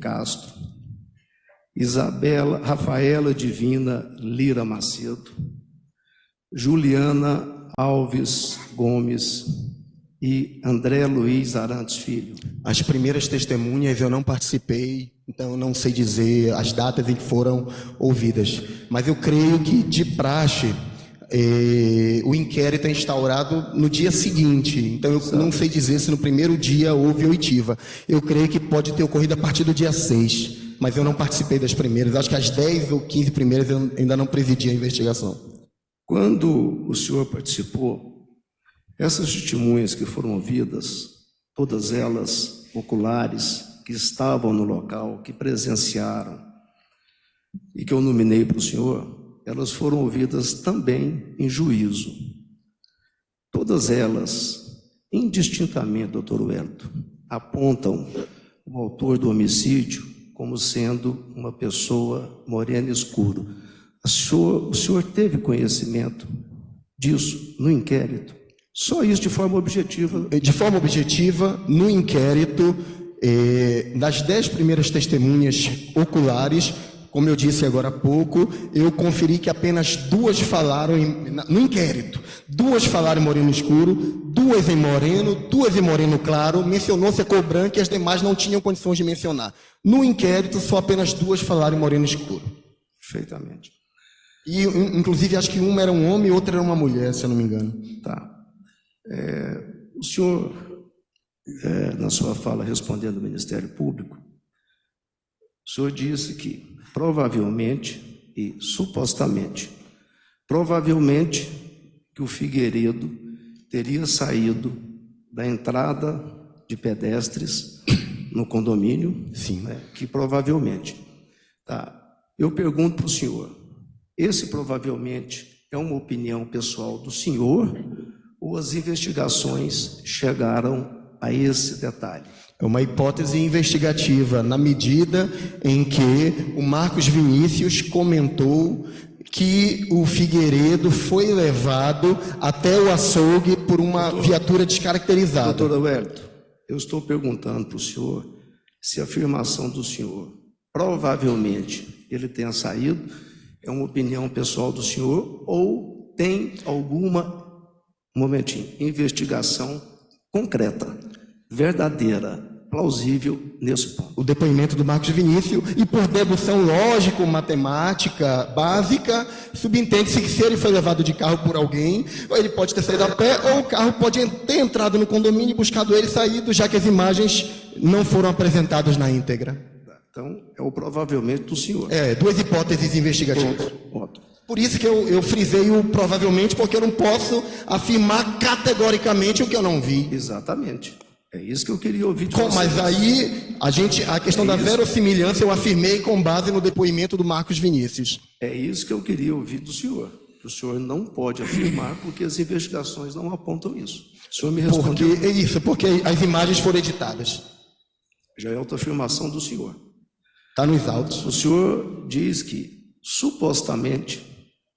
Castro, Isabela Rafaela Divina Lira Macedo, Juliana Alves Gomes e André Luiz Arantes Filho. As primeiras testemunhas eu não participei, então eu não sei dizer as datas em que foram ouvidas. Mas eu creio que, de praxe, o inquérito é instaurado no dia seguinte. Então eu não sei dizer se no primeiro dia houve oitiva. Eu creio que pode ter ocorrido a partir do dia 6, mas eu não participei das primeiras. Acho que as 10 ou 15 primeiras eu ainda não presidi a investigação. Quando o senhor participou, essas testemunhas que foram ouvidas, todas elas oculares, que estavam no local, que presenciaram e que eu nominei para o senhor, elas foram ouvidas também em juízo. Todas elas, indistintamente, doutor Wellington, apontam o autor do homicídio como sendo uma pessoa morena escuro. O senhor teve conhecimento disso no inquérito? Só isso de forma objetiva? De forma objetiva, no inquérito, das 10 primeiras testemunhas oculares, como eu disse agora há pouco, eu conferi que apenas 2 falaram no inquérito. 2 falaram em moreno escuro, 2 em moreno, 2 em moreno claro, mencionou-se a cor branca e as demais não tinham condições de mencionar. No inquérito, só apenas 2 falaram em moreno escuro. Perfeitamente. E, inclusive, acho que uma era um homem e outra era uma mulher, se eu não me engano. Tá. O senhor, na sua fala respondendo ao Ministério Público, o senhor disse que provavelmente e supostamente, provavelmente que o Figueiredo teria saído da entrada de pedestres no condomínio. Sim. Que provavelmente. Tá. Eu pergunto para o senhor, esse provavelmente é uma opinião pessoal do senhor ou as investigações chegaram a esse detalhe? É uma hipótese investigativa, na medida em que o Marcos Vinícius comentou que o Figueiredo foi levado até o açougue por uma viatura descaracterizada. Doutor Wellington, eu estou perguntando para o senhor se a afirmação do senhor, provavelmente ele tenha saído, é uma opinião pessoal do senhor ou tem alguma investigação concreta, verdadeira, plausível nesse ponto. O depoimento do Marcos Vinícius, e por dedução lógico-matemática básica, subentende-se que se ele foi levado de carro por alguém, ou ele pode ter saído a pé, ou o carro pode ter entrado no condomínio e buscado ele e saído, já que as imagens não foram apresentadas na íntegra. Então, é o provavelmente do senhor. 2 hipóteses investigativas. Ótimo. Por isso que eu frisei o provavelmente, porque eu não posso afirmar categoricamente o que eu não vi. Exatamente. É isso que eu queria ouvir de vocês. Mas aí, a questão da verossimilhança eu afirmei com base no depoimento do Marcos Vinícius. É isso que eu queria ouvir do senhor. O senhor não pode afirmar porque as investigações não apontam isso. O senhor me respondeu. Porque as imagens foram editadas. Já é autoafirmação do senhor. Está nos autos. O senhor diz que, supostamente,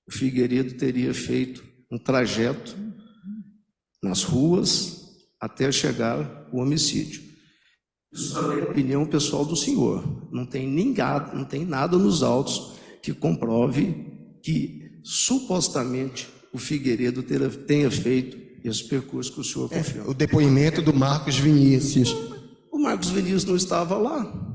o Figueiredo teria feito um trajeto nas ruas até chegar o homicídio. Isso é a opinião pessoal do senhor. Não tem nada nos autos que comprove que, supostamente, o Figueiredo tenha feito esse percurso que o senhor confirma. O depoimento do Marcos Vinícius. O Marcos Vinícius não estava lá.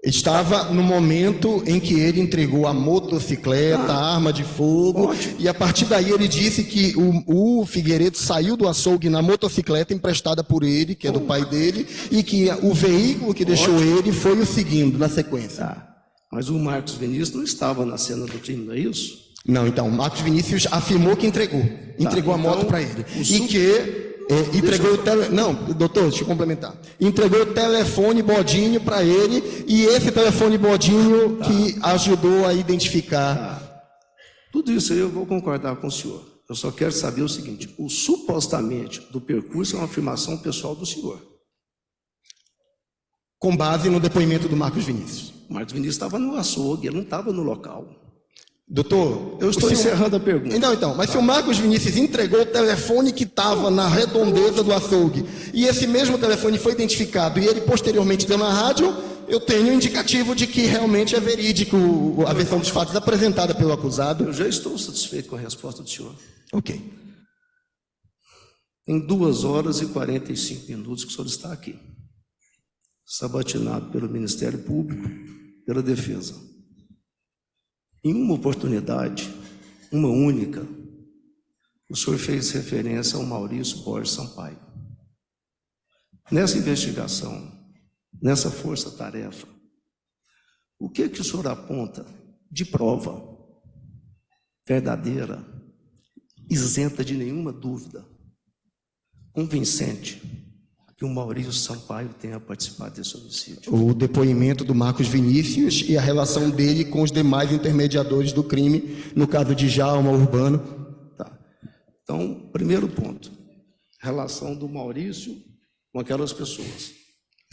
Estava no momento em que ele entregou a motocicleta, a arma de fogo, ótimo. E a partir daí ele disse que o Figueiredo saiu do açougue na motocicleta emprestada por ele, que é do pai dele, e que o veículo que deixou ele foi o seguindo na sequência. Mas o Marcos Vinícius não estava na cena do crime, não é isso? Não, então, o Marcos Vinícius afirmou que entregou a moto para ele. E que entregou Não, doutor, deixa eu complementar. Entregou o telefone bodinho para ele, e esse telefone bodinho que ajudou a identificar. Tudo isso aí eu vou concordar com o senhor. Eu só quero saber o seguinte: o supostamente do percurso é uma afirmação pessoal do senhor. Com base no depoimento do Marcos Vinícius. O Marcos Vinícius estava no açougue, ele não estava no local. Doutor, eu estou encerrando a pergunta. Mas se o Marcos Vinícius entregou o telefone que estava na redondeza do açougue, e esse mesmo telefone foi identificado, e ele posteriormente deu na rádio, eu tenho indicativo de que realmente é verídico a versão dos fatos apresentada pelo acusado. Eu já estou satisfeito com a resposta do senhor. Ok. Em 2 horas e 45 minutos que o senhor está aqui, sabatinado pelo Ministério Público, pela Defesa. Em uma oportunidade, uma única, o senhor fez referência ao Maurício Borges Sampaio. Nessa investigação, nessa força-tarefa, o que o senhor aponta de prova verdadeira, isenta de nenhuma dúvida, convincente, que o Maurício Sampaio tenha participado desse homicídio? O depoimento do Marcos Vinícius e a relação dele com os demais intermediadores do crime, no caso de Djalma, Urbano. Tá. Então, primeiro ponto, relação do Maurício com aquelas pessoas.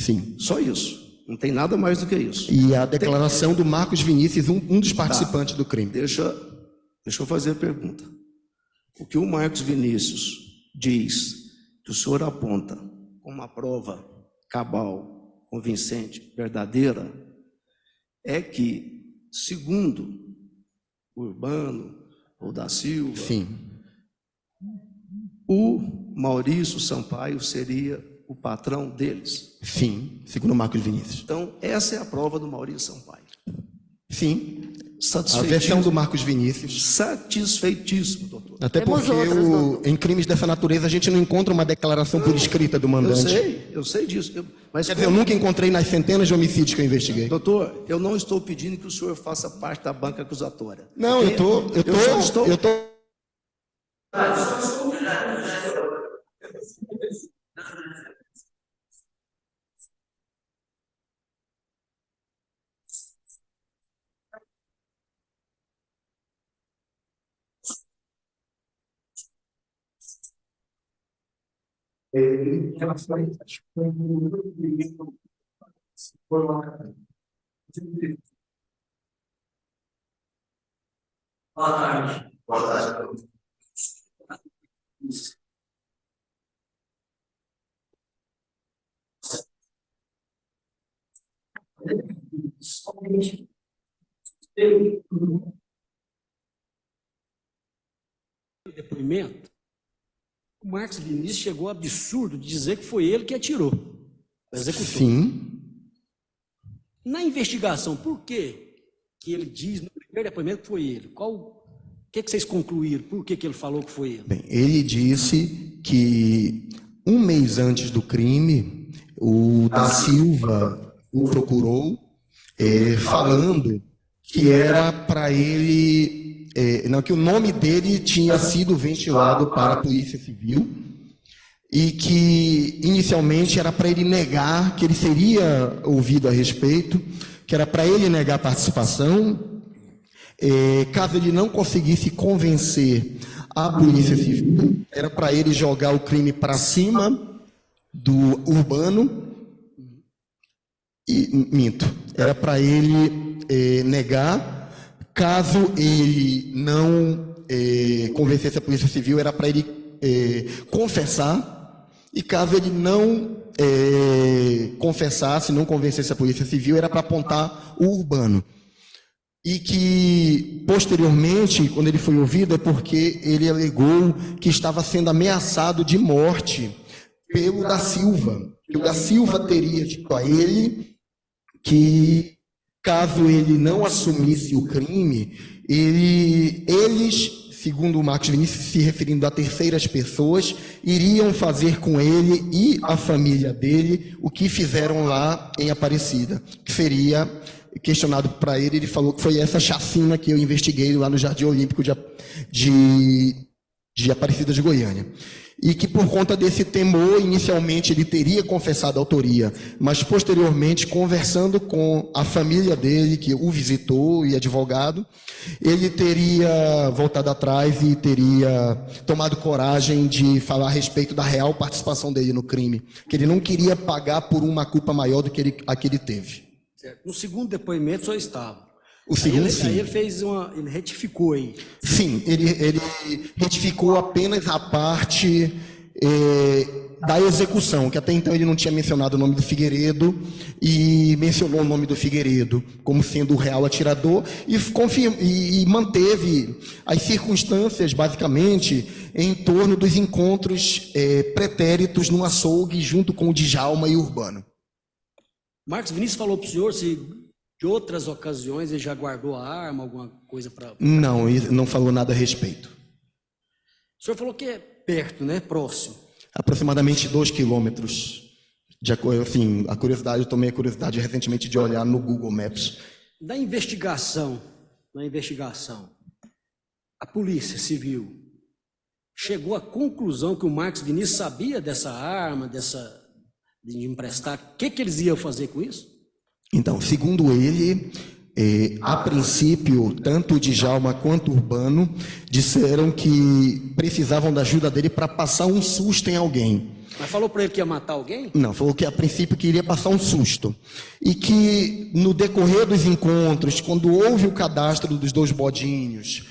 Sim. Só isso, não tem nada mais do que isso. E a declaração do Marcos Vinícius, um dos participantes do crime. Deixa eu fazer a pergunta. O que o Marcos Vinícius diz, que o senhor aponta como uma prova cabal, convincente, verdadeira, é que, segundo o Urbano ou da Silva, sim, o Maurício Sampaio seria o patrão deles. Sim, segundo o Marcos Vinícius. Então, essa é a prova do Maurício Sampaio. Sim. A versão do Marcos Vinícius. Satisfeitíssimo, doutor. Até porque em crimes dessa natureza a gente não encontra uma declaração por escrita do mandante. Eu sei disso. Mas eu nunca encontrei nas centenas de homicídios que eu investiguei. Doutor, eu não estou pedindo que o senhor faça parte da banca acusatória. Não, eu tô. Boa tarde. Boa tarde. Depoimento, o Marcos Vinícius chegou ao absurdo de dizer que foi ele que atirou. Sim. Na investigação, por que ele diz no primeiro depoimento que foi ele? O que vocês concluíram? Por que ele falou que foi ele? Bem, ele disse que 1 mês antes do crime, o da Silva o procurou falando que era para ele... que o nome dele tinha sido ventilado para a Polícia Civil e que inicialmente era para ele negar que ele seria ouvido a respeito, que era para ele negar a participação, caso ele não conseguisse convencer a Polícia Civil, era para ele jogar o crime para cima do Urbano, era para ele negar. Caso ele não convencesse a Polícia Civil, era para ele confessar. E caso ele não confessasse, não convencesse a Polícia Civil, era para apontar o Urbano. E que, posteriormente, quando ele foi ouvido, é porque ele alegou que estava sendo ameaçado de morte pelo da Silva. Que o da Silva teria dito a ele que, caso ele não assumisse o crime, eles, segundo o Marcos Vinícius, se referindo a terceiras pessoas, iriam fazer com ele e a família dele o que fizeram lá em Aparecida. Que seria questionado para ele, ele falou que foi essa chacina que eu investiguei lá no Jardim Olímpico de Aparecida de Goiânia. E que por conta desse temor, inicialmente ele teria confessado a autoria, mas posteriormente, conversando com a família dele, que o visitou e advogado, ele teria voltado atrás e teria tomado coragem de falar a respeito da real participação dele no crime, que ele não queria pagar por uma culpa maior do que a que ele teve. Certo. No segundo depoimento só estava. O segundo, sim. Aí ele retificou aí. Sim, ele retificou apenas a parte da execução, que até então ele não tinha mencionado o nome do Figueiredo e mencionou o nome do Figueiredo como sendo o real atirador e manteve as circunstâncias, basicamente, em torno dos encontros pretéritos no açougue junto com o Djalma e o Urbano. Marcos Vinícius falou para o senhor se de outras ocasiões ele já guardou a arma, alguma coisa para... Não, ele não falou nada a respeito. O senhor falou que é perto, né? Próximo. Aproximadamente 2 quilômetros. Assim, eu tomei a curiosidade recentemente de olhar no Google Maps. Na investigação, a Polícia Civil chegou à conclusão que o Marcos Vinícius sabia dessa arma, de emprestar. O que eles iam fazer com isso? Então, segundo ele, a princípio, tanto o Djalma quanto o Urbano disseram que precisavam da ajuda dele para passar um susto em alguém. Mas falou para ele que ia matar alguém? Não, falou que a princípio queria passar um susto. E que no decorrer dos encontros, quando houve o cadastro dos 2 bodinhos,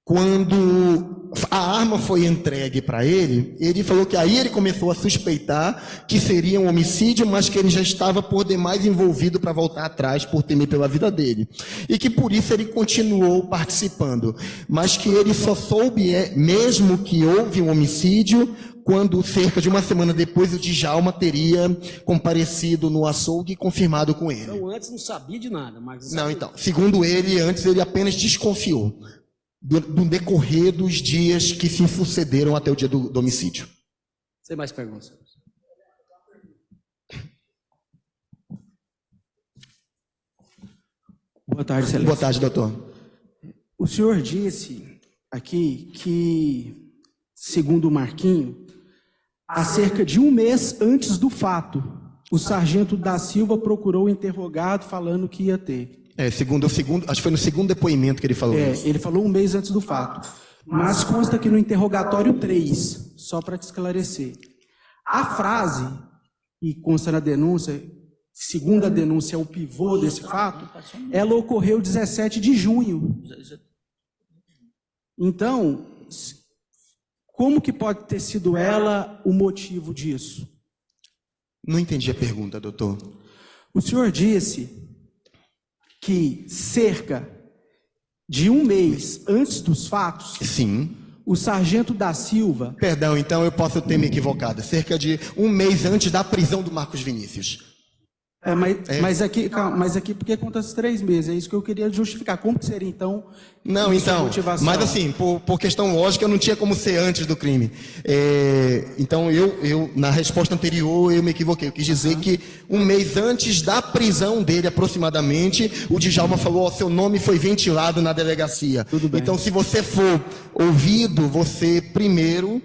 quando a arma foi entregue para ele, ele falou que aí ele começou a suspeitar que seria um homicídio, mas que ele já estava por demais envolvido para voltar atrás por temer pela vida dele. E que por isso ele continuou participando. Mas que ele só soube, mesmo que houve um homicídio, quando cerca de uma semana depois o Djalma teria comparecido no açougue e confirmado com ele. Então antes não sabia de nada. Mas não, então, segundo ele, antes ele apenas desconfiou do decorrer dos dias que se sucederam até o dia do homicídio. Sem mais perguntas. Boa tarde, Excelência. Boa tarde, doutor. O senhor disse aqui que, segundo o Marquinho, há cerca de um mês antes do fato, o sargento da Silva procurou o interrogado falando que ia ter. Acho que foi no segundo depoimento que ele falou isso. Ele falou um mês antes do fato. Mas consta que no interrogatório 3, só para te esclarecer, a frase, e consta na denúncia, segundo a denúncia é o pivô desse fato, ela ocorreu 17 de junho. Então, como que pode ter sido ela o motivo disso? Não entendi a pergunta, doutor. O senhor disse que cerca de um mês antes dos fatos, sim, o sargento da Silva... Perdão, então eu posso ter me equivocado. Cerca de um mês antes da prisão do Marcos Vinícius. Mas aqui porque conta os 3 meses, é isso que eu queria justificar. Como que seria, então, não, então, motivação? Mas assim, por questão lógica, não tinha como ser antes do crime. Então, eu, na resposta anterior, eu me equivoquei. Eu quis dizer que um mês antes da prisão dele, aproximadamente, o Djalma falou, seu nome foi ventilado na delegacia. Tudo bem. Então, se você for ouvido, você primeiro,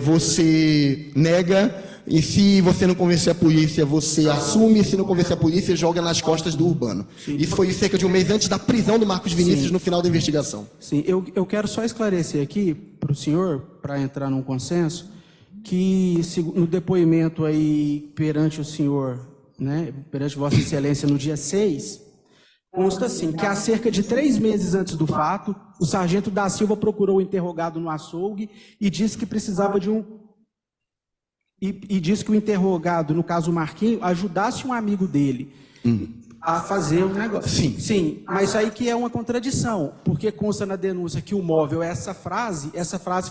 você nega... E se você não convencer a polícia, você assume. E se não convencer a polícia, joga nas costas do Urbano. Sim. Isso foi cerca de um mês antes da prisão do Marcos Vinícius, sim, no final da investigação. Sim, eu quero só esclarecer aqui para o senhor, para entrar num consenso, que no depoimento aí perante o senhor, né, perante Vossa Excelência no dia 6, consta assim, que há cerca de 3 meses antes do fato, o sargento da Silva procurou o interrogado no açougue e disse que precisava de um... E disse que o interrogado, no caso o Marquinho, ajudasse um amigo dele a fazer um negócio. Sim. Sim, mas aí que é uma contradição, porque consta na denúncia que o móvel, essa frase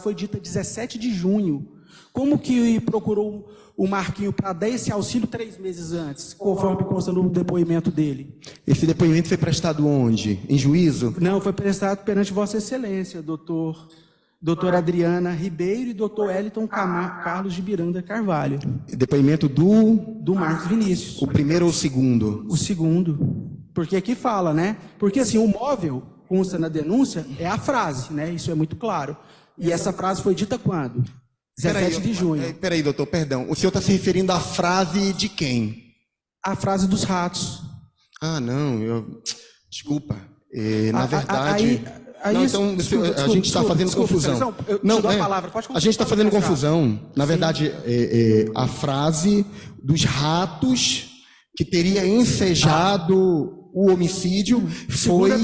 foi dita 17 de junho. Como que procurou o Marquinho para dar esse auxílio 3 meses antes, conforme consta no depoimento dele? Esse depoimento foi prestado onde? Em juízo? Não, foi prestado perante Vossa Excelência, doutora Adriana Ribeiro e doutor Eliton Carlos de Miranda Carvalho. Depoimento do Marcos Vinícius. O primeiro ou o segundo? O segundo. Porque aqui fala, né? Porque assim, o móvel, consta na denúncia, é a frase, né? Isso é muito claro. E essa frase foi dita quando? 17 de junho. Peraí, doutor, perdão. O senhor está se referindo à frase de quem? A frase dos ratos. Ah, não. Desculpa. Na verdade... Não, então a gente está fazendo confusão. A gente está fazendo confusão. Na verdade, a frase dos ratos que teria ensejado o homicídio foi... Segunda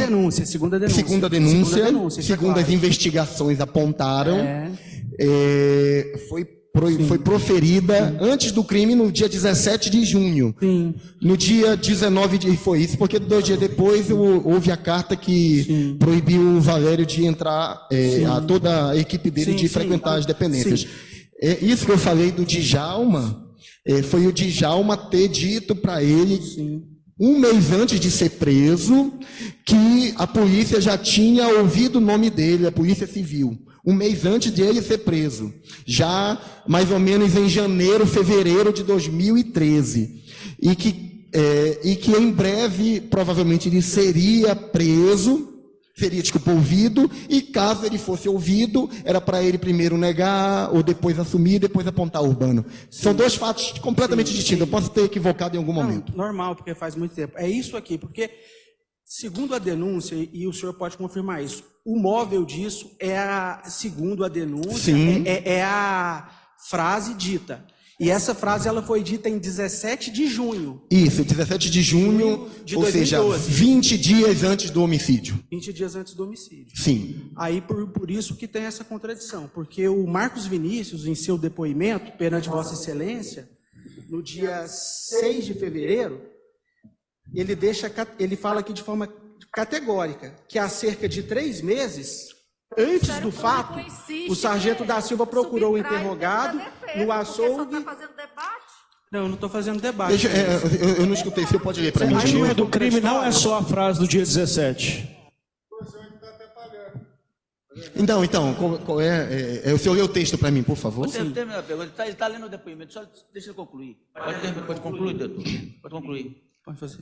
denúncia. Segundo as investigações apontaram, foi foi proferida antes do crime, no dia 17 de junho. Sim. No dia 19 de... Foi isso, porque 2 dias depois houve a carta que proibiu o Valério de entrar, toda a equipe dele de frequentar as dependências. Isso que eu falei do Djalma, foi o Djalma ter dito para ele, um mês antes de ser preso, que a polícia já tinha ouvido o nome dele, a Polícia Civil. Um mês antes de ele ser preso, já mais ou menos em janeiro, fevereiro de 2013, e que em breve, provavelmente, ele seria preso, seria, ouvido, e caso ele fosse ouvido, era para ele primeiro negar, ou depois assumir, depois apontar o Urbano. São dois fatos completamente distintos, eu posso ter equivocado em algum momento. Normal, porque faz muito tempo. É isso aqui, porque, segundo a denúncia, e o senhor pode confirmar isso, o móvel disso segundo a denúncia, é a frase dita. E essa frase ela foi dita em 17 de junho. Isso, 17 de junho, de ou 2012. seja, 20 dias antes do homicídio. 20 dias antes do homicídio. Sim. Aí, por isso que tem essa contradição, porque o Marcos Vinícius, em seu depoimento perante Vossa Excelência, no dia 6 de fevereiro, ele fala aqui de forma categórica que há cerca de 3 meses, antes do fato, o sargento da Silva procurou o interrogado no açougue. Não, eu não estou fazendo debate. Eu não escutei, você pode ler para mim. O motivo do crime não é só a frase do dia 17. Então, qual o senhor lê o texto para mim, por favor? Você termina a pergunta, ele está lendo o depoimento, só deixa eu concluir. Pode concluir, doutor. Pode concluir. Pode fazer.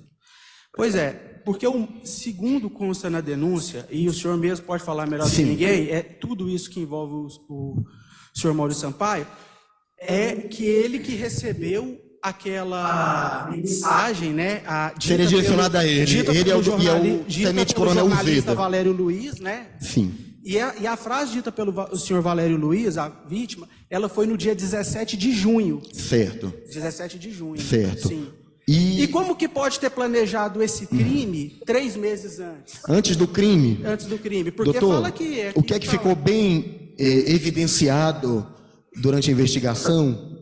Pois é, porque segundo consta na denúncia, e o senhor mesmo pode falar melhor do que ninguém, tudo isso que envolve o senhor Maurício Sampaio, é que ele que recebeu aquela mensagem, né? Seria direcionada a ele. Ele é o tenente-coronel Uzeda. Valério Luiz, né? Sim. E a frase dita pelo senhor Valério Luiz, a vítima, ela foi no dia 17 de junho. Certo. 17 de junho. Certo. Sim. E como que pode ter planejado esse crime 3 meses antes? Antes do crime? Antes do crime. Porque doutor, fala que... o que é que ficou bem evidenciado durante a investigação,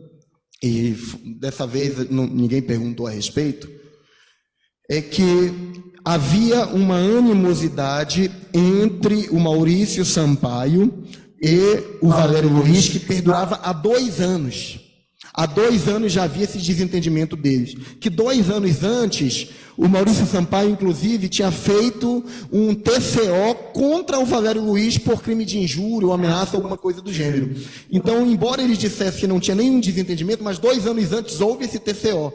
e dessa vez ninguém perguntou a respeito, é que havia uma animosidade entre o Maurício Sampaio e o Valério Luiz, que perdurava há 2 anos. Há 2 anos já havia esse desentendimento deles. Que 2 anos antes, o Maurício Sampaio, inclusive, tinha feito um TCO contra o Valério Luiz por crime de injúria ou ameaça, alguma coisa do gênero. Então, embora eles dissessem que não tinha nenhum desentendimento, mas 2 anos antes houve esse TCO.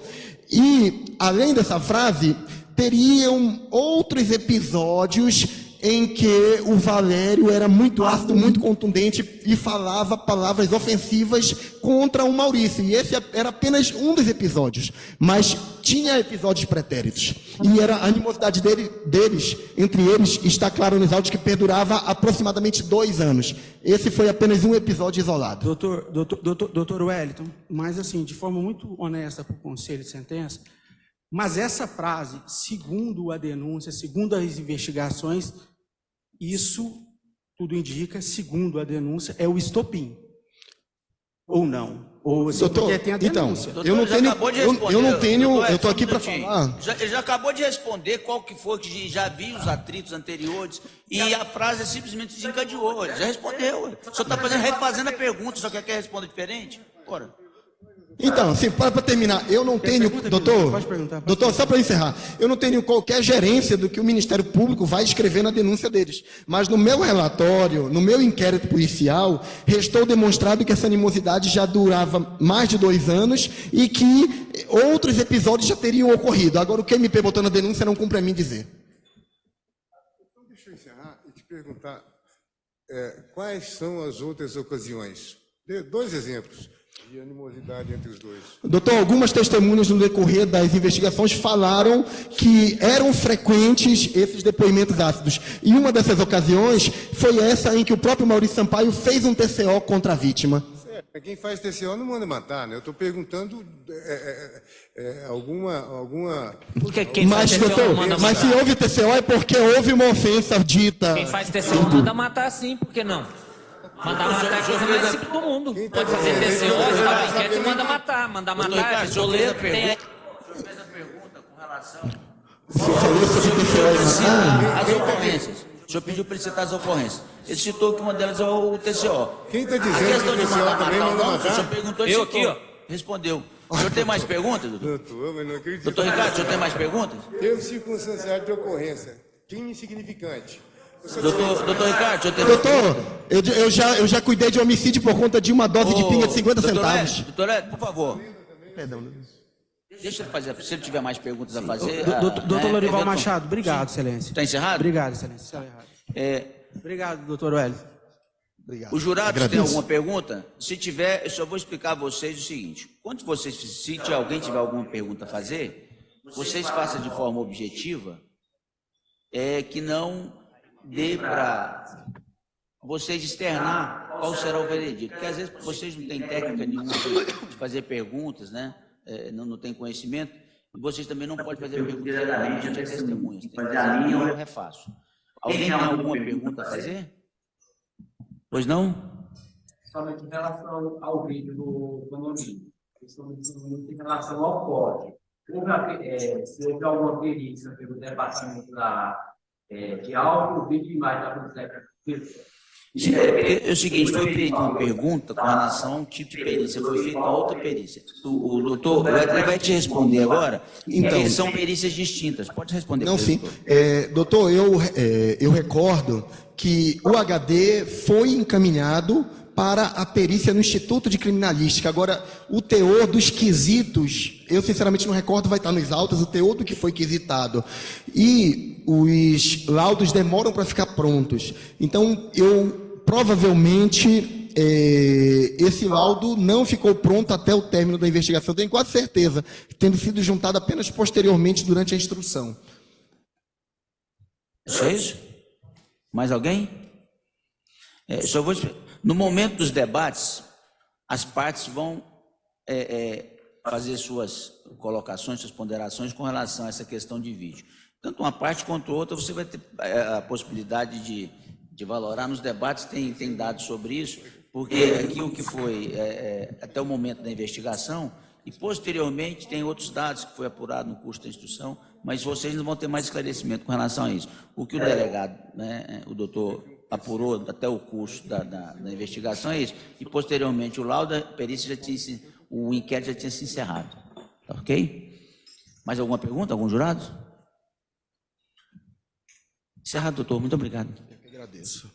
E, além dessa frase, teriam outros episódios em que o Valério era muito ácido, muito contundente e falava palavras ofensivas contra o Maurício. E esse era apenas um dos episódios, mas tinha episódios pretéritos. E era a animosidade deles, entre eles, está claro nos autos, que perdurava aproximadamente 2 anos. Esse foi apenas um episódio isolado. Doutor Wellington, mas assim, de forma muito honesta para o Conselho de Sentença, mas essa frase, segundo a denúncia, segundo as investigações, isso tudo indica, segundo a denúncia, é o estopim. Ou não? Ou assim, doutor, porque tem a denúncia. Então, eu não tenho, eu estou aqui para falar. Ele já acabou de responder qual que foi, que já viu os atritos anteriores, e a frase simplesmente desencadeou. Ele já respondeu. O senhor está refazendo a pergunta, só quer responder diferente? Ora. Então, para terminar, eu não tenho, doutor, só para encerrar, eu não tenho qualquer gerência do que o Ministério Público vai escrever na denúncia deles. Mas no meu relatório, no meu inquérito policial, restou demonstrado que essa animosidade já durava mais de 2 anos e que outros episódios já teriam ocorrido. Agora, o que a MP botou na denúncia não cumpre a mim dizer. Então, deixa eu encerrar e te perguntar quais são as outras ocasiões. Dê 2 exemplos de animosidade entre os dois. Doutor, algumas testemunhas no decorrer das investigações falaram que eram frequentes esses depoimentos ácidos. E uma dessas ocasiões foi essa em que o próprio Maurício Sampaio fez um TCO contra a vítima. Quem faz TCO não manda matar, né? Eu estou perguntando alguma... Porque quem faz TCO doutor, manda mas matar. se houve TCO é porque houve uma ofensa dita. Quem faz TCO manda matar sim, por que não? Mandar matar é a coisa mais simples do mundo. Pode fazer TCO, estava inquieto e manda matar. Mandar Doutor matar, Ricardo, o senhor fez a pergunta. O senhor fez a pergunta com relação às ocorrências. O senhor pediu para ele citar as ocorrências. Ele citou que uma delas é o TCO. Quem está A dizendo questão que o de TCO mandar também matar ou manda não, matar? o senhor perguntou e Eu citou. aqui, ó. Respondeu. O senhor tem mais perguntas, doutor? Doutor, mas não acredito. Doutor Ricardo, o senhor tem mais perguntas? Termo circunstanciado de ocorrência. Crime insignificante. Doutor Ricardo, o senhor tem Doutor, eu já cuidei de homicídio por conta de uma dose de pinga de 50 centavos. Doutor Hélio, por favor. Perdão. Deixa ele fazer. Se ele tiver mais perguntas a fazer. Doutor Lorival Machado, obrigado, excelência. Está encerrado? Obrigado, excelência. Obrigado, doutor Hélio. Obrigado. Os jurados têm Agradeço. alguma pergunta? Se tiver, eu só vou explicar a vocês o seguinte. Quando vocês, se alguém tiver alguma pergunta a fazer, vocês façam de forma objetiva, que não dê para vocês externar qual será o veredito. Porque às vezes vocês não têm técnica nenhuma de fazer perguntas, né? Não têm conhecimento, e vocês também não podem fazer perguntas diretamente às testemunhas. Tem que fazer a linha ou refaço. Alguém tem alguma pergunta a fazer? Pois não? Somente em relação ao vídeo do condomínio. Principalmente em relação ao código. Se houve alguma perícia pelo departamento de áudio, vídeo e imagem da polícia. É o seguinte, foi feita uma pergunta com relação a um tipo de perícia, foi feita uma outra perícia. O doutor ele vai te responder agora, então são perícias distintas. Pode responder. Não, sim. Doutor, eu recordo que o HD foi encaminhado para a perícia no Instituto de Criminalística. Agora, o teor dos quesitos, eu sinceramente não recordo, vai estar nos autos, o teor do que foi quesitado. E os laudos demoram para ficar prontos. Então, provavelmente, esse laudo não ficou pronto até o término da investigação. Tenho quase certeza, tendo sido juntado apenas posteriormente durante a instrução. É isso? Mais alguém? Só vou... No momento dos debates, as partes vão fazer suas colocações, suas ponderações com relação a essa questão de vídeo. Tanto uma parte quanto outra, você vai ter a possibilidade de valorar. Nos debates tem dados sobre isso, porque aquilo que foi até o momento da investigação, e posteriormente tem outros dados que foi apurado no curso da instrução, mas vocês não vão ter mais esclarecimento com relação a isso. O que o delegado, o doutor, apurou até o curso da investigação é isso, e posteriormente o laudo da perícia o inquérito já tinha se encerrado. Tá, ok? Mais alguma pergunta? Algum jurado? Encerrado, doutor. Muito obrigado. Eu que agradeço.